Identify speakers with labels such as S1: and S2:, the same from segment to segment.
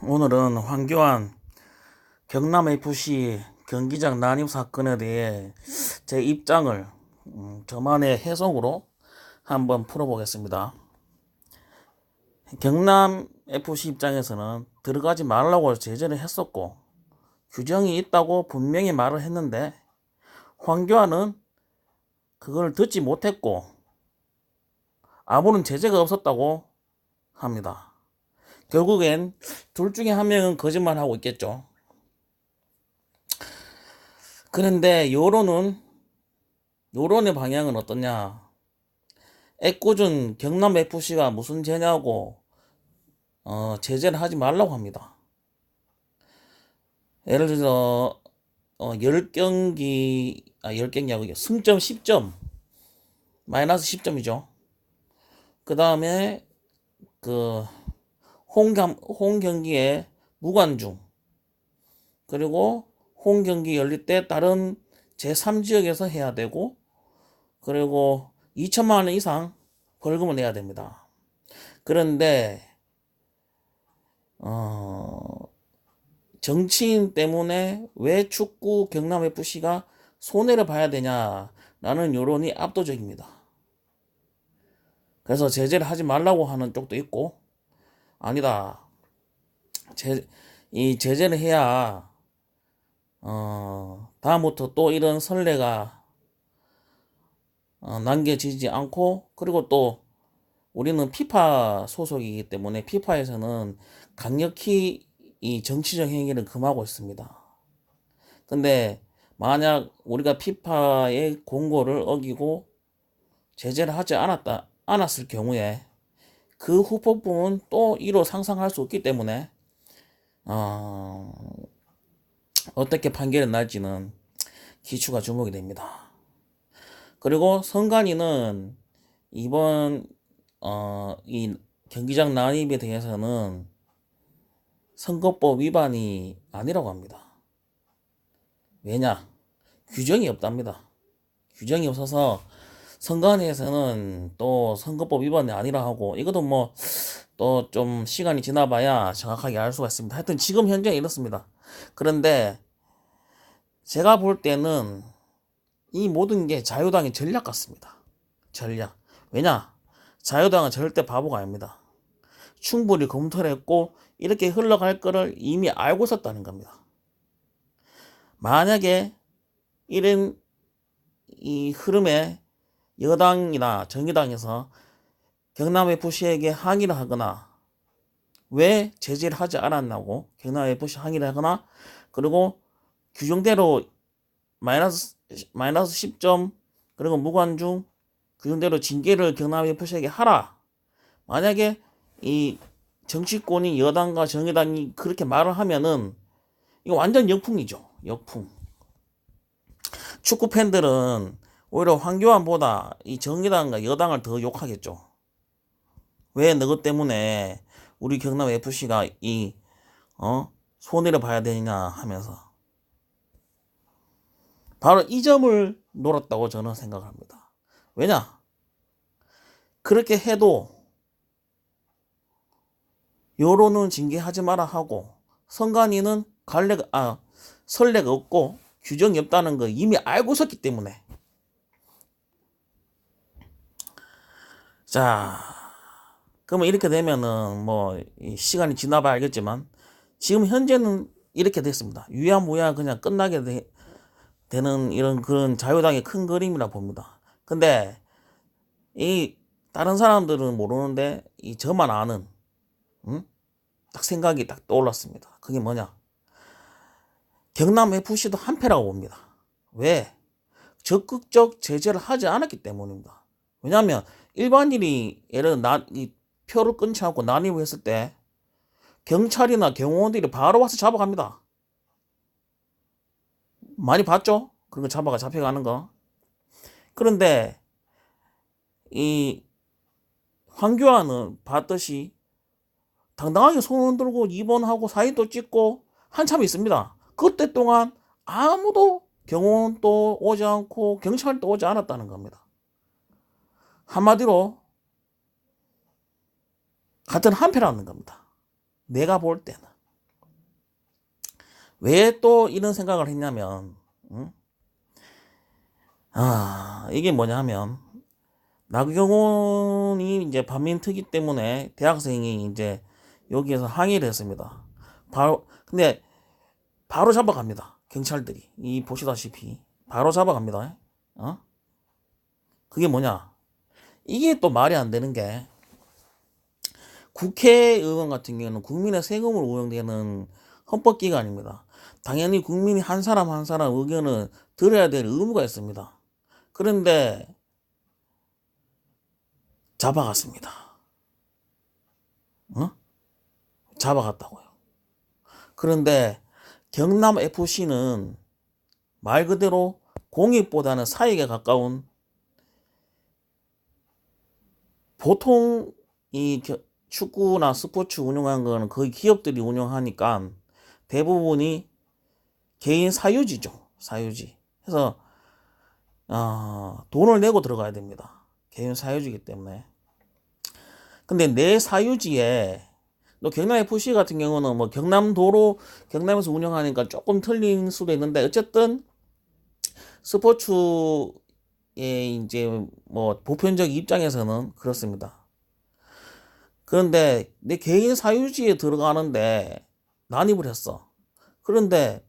S1: 오늘은 황교안 경남FC 경기장 난입 사건에 대해 제 입장을 저만의 해석으로 한번 풀어보겠습니다. 경남FC 입장에서는 들어가지 말라고 제재를 했었고 규정이 있다고 분명히 말을 했는데 황교안은 그걸 듣지 못했고 아무런 제재가 없었다고 합니다. 결국엔 둘 중에 한 명은 거짓말하고 있겠죠. 그런데 여론의 방향은 어떠냐? 애꿎은 경남FC가 무슨 죄냐고 제재를 하지 말라고 합니다. 예를 들어 10경기하고 승점 10점 마이너스 10점이죠. 그 다음에 그 홈경기에 무관중, 그리고 홈경기 열릴 때 다른 제3지역에서 해야 되고, 그리고 2천만 원 이상 벌금을 내야 됩니다. 그런데 정치인 때문에 왜 축구 경남FC가 손해를 봐야 되냐라는 여론이 압도적입니다. 그래서 제재를 하지 말라고 하는 쪽도 있고, 아니다, 이 제재를 해야 다음부터 또 이런 선례가 남겨지지 않고, 그리고 또 우리는 피파 소속이기 때문에 피파에서는 강력히 이 정치적 행위를 금하고 있습니다. 근데 만약 우리가 피파의 공고를 어기고 제재를 하지 않았을 경우에 그 후폭풍은 또 이로 상상할 수 없기 때문에 어떻게 판결이 날지는 기추가 주목이 됩니다. 그리고 선관위는 이번 이 경기장 난입에 대해서는 선거법 위반이 아니라고 합니다. 왜냐? 규정이 없답니다. 규정이 없어서 선관위에서는 또 선거법 위반이 아니라 하고, 이것도 뭐 또 좀 시간이 지나봐야 정확하게 알 수가 있습니다. 하여튼 지금 현재 이렇습니다. 그런데 제가 볼 때는 이 모든 게 자유당의 전략 같습니다. 전략. 왜냐? 자유당은 절대 바보가 아닙니다. 충분히 검토를 했고 이렇게 흘러갈 거를 이미 알고 있었다는 겁니다. 만약에 이런 이 흐름에 여당이나 정의당에서 경남FC에게 항의를 하거나 왜 제재를 하지 않았냐고 경남FC 항의를 하거나, 그리고 규정대로 마이너스 10점 그리고 무관중 규정대로 징계를 경남FC에게 하라. 만약에 이 정치권이 여당과 정의당이 그렇게 말을 하면은 이거 완전 역풍이죠. 역풍. 축구 팬들은 오히려 황교안보다 이 정의당과 여당을 더 욕하겠죠. 왜 너희 때문에 우리 경남FC가 이 손해를 봐야 되느냐 하면서 바로 이 점을 노렸다고 저는 생각합니다. 왜냐? 그렇게 해도 여론은 징계하지 마라 하고 선관위는 선례가 없고 규정이 없다는 거 이미 알고 있었기 때문에. 자, 그러면 이렇게 되면은 뭐 시간이 지나봐야 알겠지만 지금 현재는 이렇게 됐습니다. 유야무야 그냥 끝나게 되는 이런 그런 자유당의 큰 그림이라 봅니다. 근데 이 다른 사람들은 모르는데 이 저만 아는 딱 생각이 딱 떠올랐습니다. 그게 뭐냐? 경남FC도 한패라고 봅니다. 왜? 적극적 제재를 하지 않았기 때문입니다. 왜냐하면 일반인이 예를 들어 이 표를 끊지 않고 난입을 했을 때 경찰이나 경호원들이 바로 와서 잡아갑니다. 많이 봤죠? 그런 거 잡혀가는 거. 그런데 이 황교안은 봤듯이 당당하게 손 흔들고 입원하고 사진도 찍고 한참 있습니다. 그때 동안 아무도 경호원도 오지 않고 경찰도 오지 않았다는 겁니다. 한마디로 같은 한패라는 겁니다. 내가 볼 때는. 왜 또 이런 생각을 했냐면, 이게 뭐냐 하면, 나경원이 이제 반민특위 때문에 대학생이 이제 여기에서 항의를 했습니다. 근데 바로 잡아갑니다. 경찰들이. 이 보시다시피. 바로 잡아갑니다. 그게 뭐냐? 이게 또 말이 안 되는 게, 국회의원 같은 경우는 국민의 세금으로 운영되는 헌법기관입니다. 당연히 국민이 한 사람 한 사람 의견을 들어야 될 의무가 있습니다. 그런데 잡아갔습니다. 잡아갔다고요. 그런데 경남 FC는 말 그대로 공익보다는 사익에 가까운, 보통 이 축구나 스포츠 운영하는 거는 거의 기업들이 운영하니까 대부분이 개인 사유지죠. 사유지. 그래서 돈을 내고 들어가야 됩니다. 개인 사유지이기 때문에. 근데 내 사유지에 또 경남 FC 같은 경우는 뭐 경남도로 경남에서 운영하니까 조금 틀린 수도 있는데, 어쨌든 스포츠의 이제 뭐 보편적 입장에서는 그렇습니다. 그런데 내 개인 사유지에 들어가는데 난입을 했어. 그런데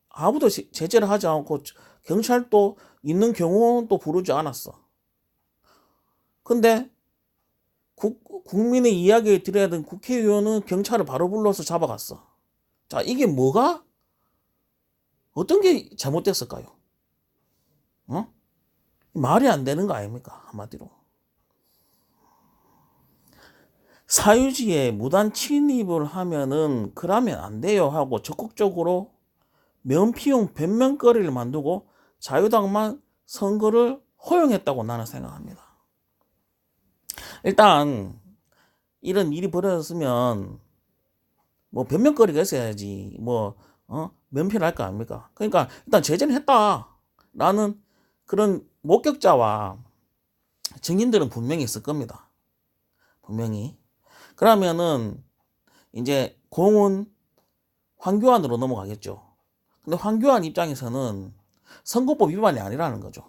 S1: 아무도 제재를 하지 않고 경찰도 있는 경우도 부르지 않았어. 근데 국민의 이야기를 들어야 되는 국회의원은 경찰을 바로 불러서 잡아갔어. 자, 이게 어떤 게 잘못됐을까요? 말이 안 되는 거 아닙니까? 한마디로. 사유지에 무단 침입을 하면은 그러면 안 돼요 하고 적극적으로 면피용 변명거리를 만들고 자유당만 선거를 허용했다고 나는 생각합니다. 일단 이런 일이 벌어졌으면 뭐 변명거리가 있어야지 면피를 할 거 아닙니까? 그러니까 일단 제재는 했다라는 그런 목격자와 증인들은 분명히 있을 겁니다. 분명히. 그러면은 이제 공은 황교안으로 넘어가겠죠. 근데 황교안 입장에서는 선거법 위반이 아니라는 거죠.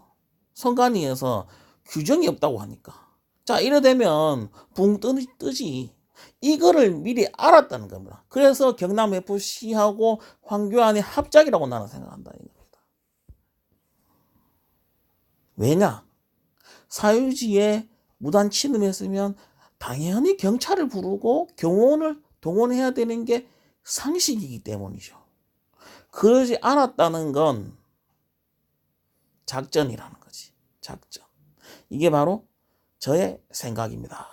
S1: 선관위에서 규정이 없다고 하니까. 자, 이래 되면 붕 뜨지. 이거를 미리 알았다는 겁니다. 그래서 경남FC하고 황교안의 합작이라고 나는 생각한다. 이겁니다. 왜냐? 사유지에 무단 침입했으면 당연히 경찰을 부르고 경호원을 동원해야 되는 게 상식이기 때문이죠. 그러지 않았다는 건 작전이라는 거지. 작전. 이게 바로 저의 생각입니다.